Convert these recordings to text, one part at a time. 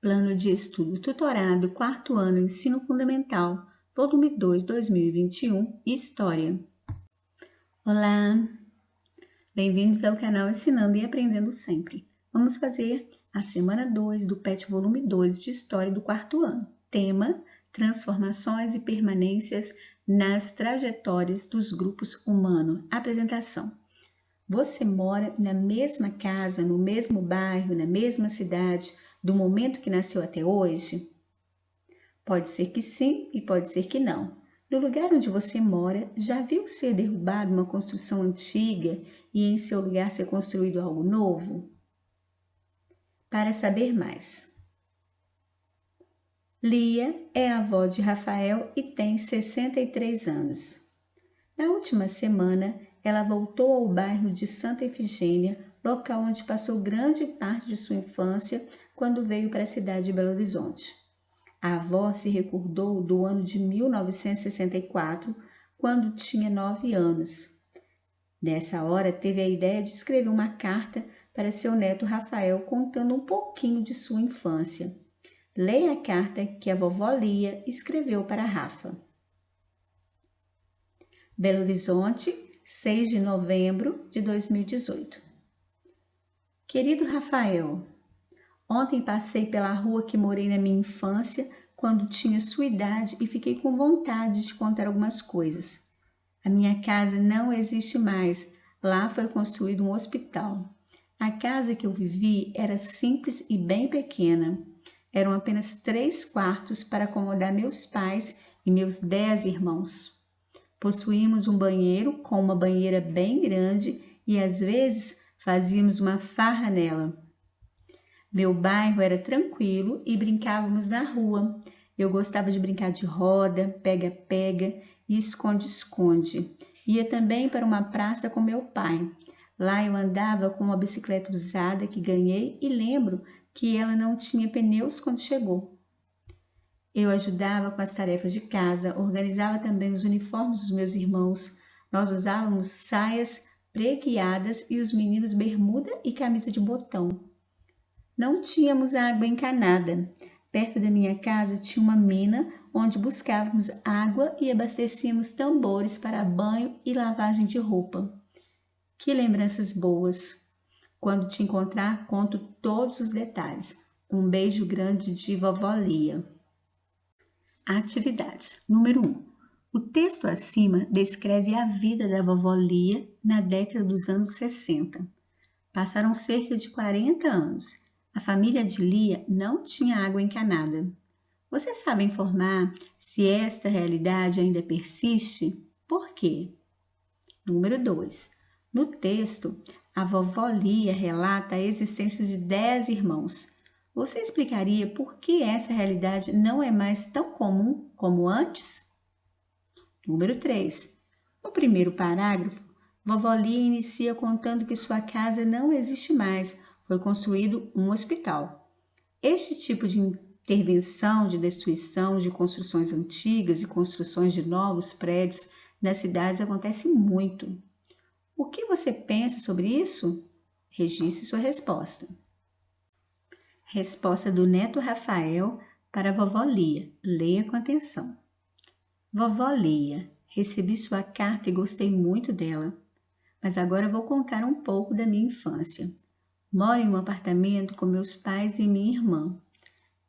Plano de Estudo Tutorado, 4º ano, Ensino Fundamental, volume 2, 2021, História. Olá! Bem-vindos ao canal Ensinando e Aprendendo Sempre. Vamos fazer a semana 2 do PET volume 2 de História do 4º ano. Tema: Transformações e permanências nas trajetórias dos grupos humanos. Apresentação. Você mora na mesma casa, no mesmo bairro, na mesma cidade, do momento que nasceu até hoje? Pode ser que sim e pode ser que não. No lugar onde você mora, já viu ser derrubada uma construção antiga e em seu lugar ser construído algo novo? Para saber mais. Lia é avó de Rafael e tem 63 anos. Na última semana, ela voltou ao bairro de Santa Efigênia, local onde passou grande parte de sua infância quando veio para a cidade de Belo Horizonte. A avó se recordou do ano de 1964, quando tinha 9 anos. Nessa hora, teve a ideia de escrever uma carta para seu neto Rafael contando um pouquinho de sua infância. Leia a carta que a vovó Lia escreveu para Rafa. Belo Horizonte, 6 de novembro de 2018. Querido Rafael, ontem passei pela rua que morei na minha infância, quando tinha sua idade, e fiquei com vontade de contar algumas coisas. A minha casa não existe mais, lá foi construído um hospital. A casa que eu vivi era simples e bem pequena. Eram apenas 3 quartos para acomodar meus pais e meus 10 irmãos. Possuímos um banheiro com uma banheira bem grande e às vezes fazíamos uma farra nela. Meu bairro era tranquilo e brincávamos na rua. Eu gostava de brincar de roda, pega-pega e esconde-esconde. Ia também para uma praça com meu pai. Lá eu andava com uma bicicleta usada que ganhei e lembro que ela não tinha pneus quando chegou. Eu ajudava com as tarefas de casa, organizava também os uniformes dos meus irmãos. Nós usávamos saias preguiadas e os meninos bermuda e camisa de botão. Não tínhamos água encanada. Perto da minha casa tinha uma mina onde buscávamos água e abastecíamos tambores para banho e lavagem de roupa. Que lembranças boas! Quando te encontrar, conto todos os detalhes. Um beijo grande de vovó Lia. Atividades. Número 1. O texto acima descreve a vida da vovó Lia na década dos anos 60. Passaram cerca de 40 anos. A família de Lia não tinha água encanada. Você sabe informar se esta realidade ainda persiste? Por quê? Número 2. No texto, a vovó Lia relata a existência de 10 irmãos. Você explicaria por que essa realidade não é mais tão comum como antes? Número 3. No primeiro parágrafo, vovó Lia inicia contando que sua casa não existe mais, foi construído um hospital. Este tipo de intervenção, de destruição de construções antigas e construções de novos prédios nas cidades acontece muito. O que você pensa sobre isso? Registre sua resposta. Resposta do neto Rafael para a vovó Lia. Leia com atenção. Vovó Lia, recebi sua carta e gostei muito dela, mas agora vou contar um pouco da minha infância. Moro em um apartamento com meus pais e minha irmã.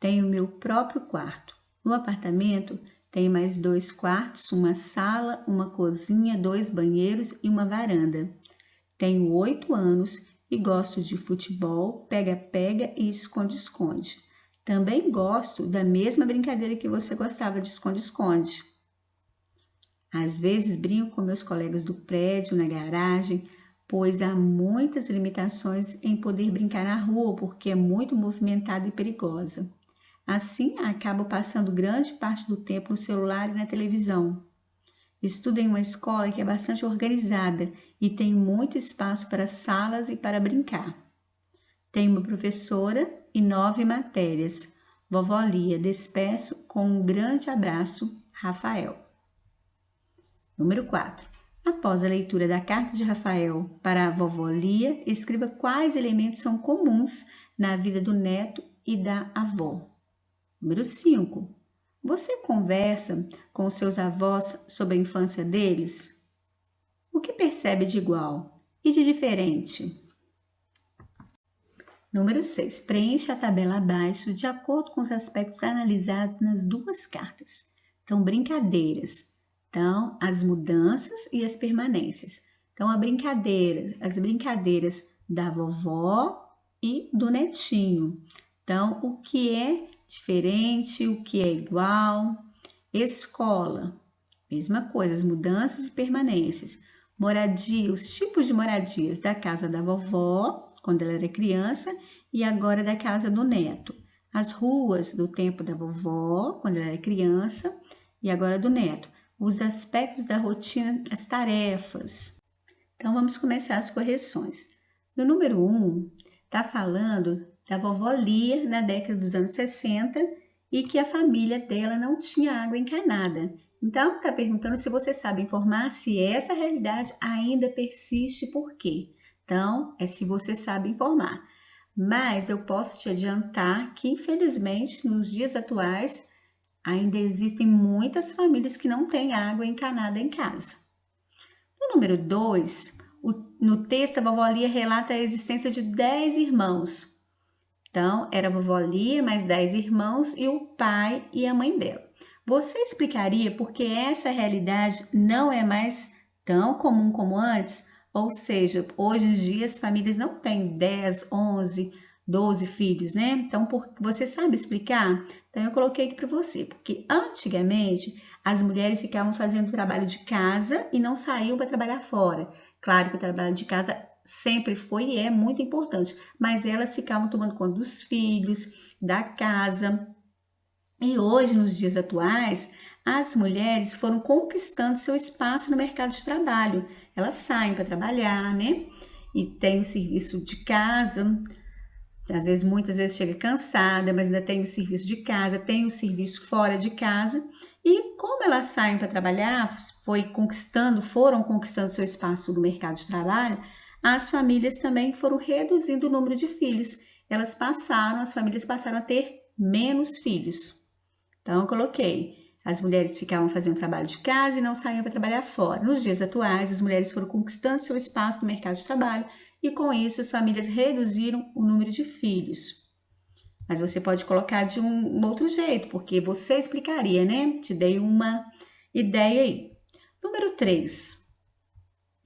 Tenho meu próprio quarto. No apartamento tem mais 2 quartos, uma sala, uma cozinha, 2 banheiros e uma varanda. Tenho 8 anos e gosto de futebol, pega-pega e esconde-esconde. Também gosto da mesma brincadeira que você gostava de esconde-esconde. Às vezes brinco com meus colegas do prédio, na garagem, pois há muitas limitações em poder brincar na rua porque é muito movimentada e perigosa. Assim, acabo passando grande parte do tempo no celular e na televisão. Estudo em uma escola que é bastante organizada e tem muito espaço para salas e para brincar. Tenho uma professora e 9 matérias. Vovó Lia, despeço com um grande abraço, Rafael. Número 4. Após a leitura da carta de Rafael para a vovó Lia, escreva quais elementos são comuns na vida do neto e da avó. Número 5. Você conversa com seus avós sobre a infância deles? O que percebe de igual e de diferente? Número 6. Preencha a tabela abaixo de acordo com os aspectos analisados nas duas cartas. Então, brincadeiras. Então, as mudanças e as permanências. Então, as brincadeiras da vovó e do netinho. Então, o que é diferente, o que é igual. Escola, mesma coisa, as mudanças e permanências. Moradia, os tipos de moradias da casa da vovó, quando ela era criança, e agora da casa do neto. As ruas do tempo da vovó, quando ela era criança, e agora do neto. Os aspectos da rotina, as tarefas. Então, vamos começar as correções. No número 1, está falando da vovó Lia na década dos anos 60 e que a família dela não tinha água encanada. Então, está perguntando se você sabe informar se essa realidade ainda persiste e por quê. Então, é se você sabe informar. Mas eu posso te adiantar que, infelizmente, nos dias atuais, ainda existem muitas famílias que não têm água encanada em casa. No número 2, no texto, a vovó Lia relata a existência de 10 irmãos. Então, era a vovó Lia, mais 10 irmãos e o pai e a mãe dela. Você explicaria por que essa realidade não é mais tão comum como antes? Ou seja, hoje em dia as famílias não têm 10, 11, 12 filhos, né? Então, você sabe explicar? Então, eu coloquei aqui para você, porque antigamente as mulheres ficavam fazendo trabalho de casa e não saíam para trabalhar fora. Claro que o trabalho de casa sempre foi e é muito importante, mas elas ficavam tomando conta dos filhos, da casa. E hoje, nos dias atuais, as mulheres foram conquistando seu espaço no mercado de trabalho. Elas saem para trabalhar, né? E tem o serviço de casa, às vezes, muitas vezes chega cansada, mas ainda tem o serviço de casa, tem o serviço fora de casa. E como elas saem para trabalhar, foram conquistando seu espaço no mercado de trabalho, as famílias também foram reduzindo o número de filhos. As famílias passaram a ter menos filhos. Então, eu coloquei, as mulheres ficavam fazendo trabalho de casa e não saíam para trabalhar fora. Nos dias atuais, as mulheres foram conquistando seu espaço no mercado de trabalho e, com isso, as famílias reduziram o número de filhos. Mas você pode colocar de um outro jeito, porque você explicaria, né? Te dei uma ideia aí. Número 3.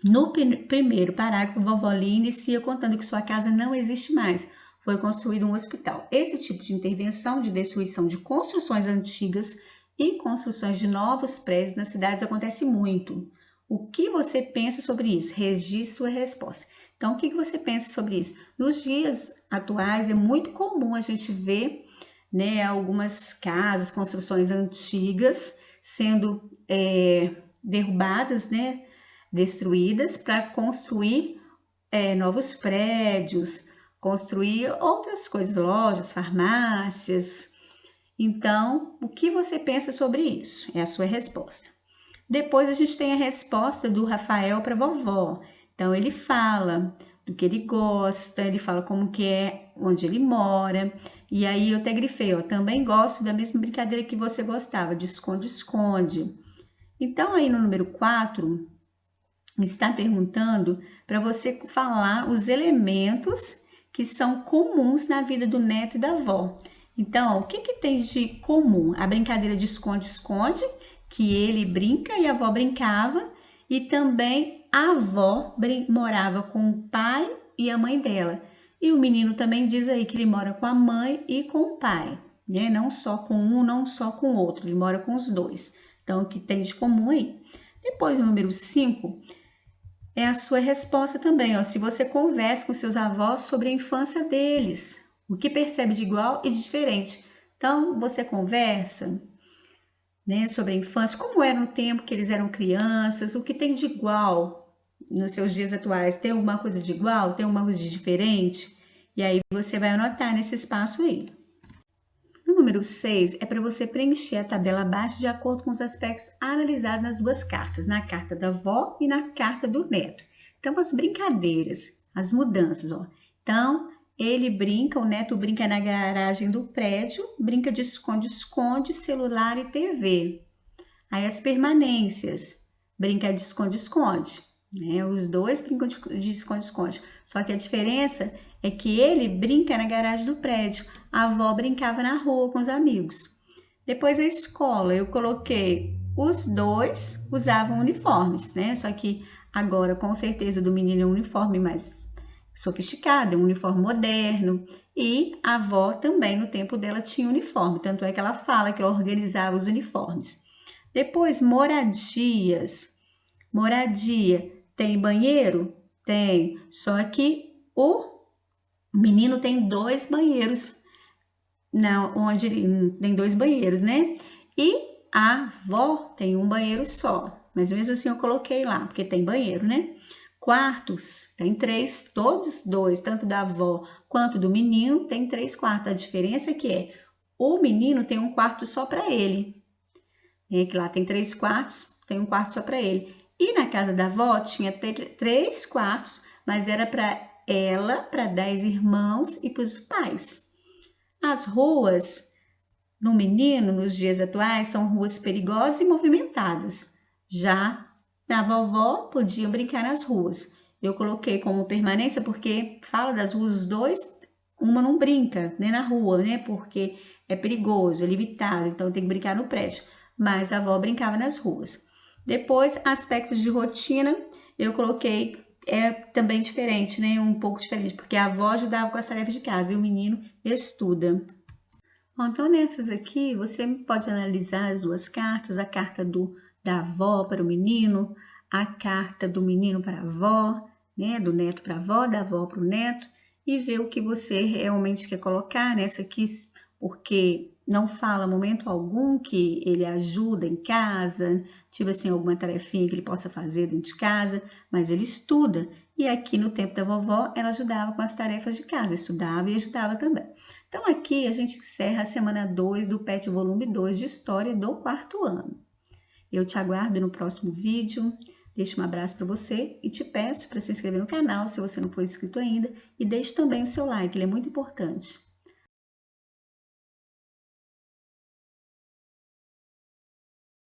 No primeiro parágrafo, vovó Lia inicia contando que sua casa não existe mais. Foi construído um hospital. Esse tipo de intervenção de destruição de construções antigas e construções de novos prédios nas cidades acontece muito. O que você pensa sobre isso? Registre sua resposta. Então, o que você pensa sobre isso? Nos dias atuais, é muito comum a gente ver, né, algumas casas, construções antigas sendo derrubadas, né, destruídas para construir novos prédios, construir outras coisas, lojas, farmácias. Então, o que você pensa sobre isso? É a sua resposta. Depois a gente tem a resposta do Rafael para a vovó. Então, ele fala do que ele gosta, ele fala como que é, onde ele mora. E aí eu até grifei, ó, também gosto da mesma brincadeira que você gostava, de esconde-esconde. Então, aí no número 4, está perguntando para você falar os elementos que são comuns na vida do neto e da avó. Então, o que tem de comum? A brincadeira de esconde-esconde, que ele brinca e a avó brincava, e também a avó morava com o pai e a mãe dela. E o menino também diz aí que ele mora com a mãe e com o pai, né? Não só com um, não só com o outro, ele mora com os dois. Então, o que tem de comum aí? Depois, o número 5, é a sua resposta também, ó. Se você conversa com seus avós sobre a infância deles, o que percebe de igual e de diferente. Então, você conversa, né, sobre a infância, como era no tempo que eles eram crianças, o que tem de igual nos seus dias atuais. Tem alguma coisa de igual? Tem alguma coisa de diferente? E aí você vai anotar nesse espaço aí. No número 6, é para você preencher a tabela abaixo de acordo com os aspectos analisados nas duas cartas, na carta da avó e na carta do neto. Então, as brincadeiras, as mudanças, ó. Então, ele brinca, o neto brinca na garagem do prédio, brinca de esconde-esconde, celular e TV. Aí as permanências, brinca de esconde-esconde, né? Os dois brincam de esconde-esconde. Só que a diferença é que ele brinca na garagem do prédio, a avó brincava na rua com os amigos. Depois a escola, eu coloquei os dois usavam uniformes, né? Só que agora com certeza o do menino é um uniforme mais sofisticado, é um uniforme moderno. E a avó também no tempo dela tinha uniforme, tanto é que ela fala que ela organizava os uniformes. Depois, moradias. Moradia tem banheiro? Tem. Só que o menino tem 2 banheiros, onde ele tem 2 banheiros, né? E a avó tem um banheiro só. Mas mesmo assim eu coloquei lá, porque tem banheiro, né? Quartos, tem 3, todos 2, tanto da avó quanto do menino, tem 3 quartos. A diferença é que o menino tem um quarto só para ele. Que lá tem 3 quartos, tem um quarto só para ele. E na casa da avó tinha 3 quartos, mas era para ela, para 10 irmãos e para os pais. As ruas no menino, nos dias atuais, são ruas perigosas e movimentadas. Já na vovó, podiam brincar nas ruas. Eu coloquei como permanência porque fala das ruas, os dois, uma não brinca, né, na rua, né, porque é perigoso, é limitado, então tem que brincar no prédio. Mas a avó brincava nas ruas. Depois, aspectos de rotina, eu coloquei também diferente, né, um pouco diferente, porque a avó ajudava com as tarefas de casa e o menino estuda. Bom, então nessas aqui você pode analisar as 2 cartas, a carta da avó para o menino, a carta do menino para a avó, né, do neto para a avó, da avó para o neto, e ver o que você realmente quer colocar nessa aqui, porque não fala momento algum que ele ajuda em casa, tipo assim, alguma tarefinha que ele possa fazer dentro de casa, mas ele estuda. E aqui no tempo da vovó, ela ajudava com as tarefas de casa, estudava e ajudava também. Então aqui a gente encerra a semana 2 do PET volume 2 de História do 4º ano. Eu te aguardo no próximo vídeo. Deixo um abraço para você e te peço para se inscrever no canal se você não for inscrito ainda e deixe também o seu like, ele é muito importante.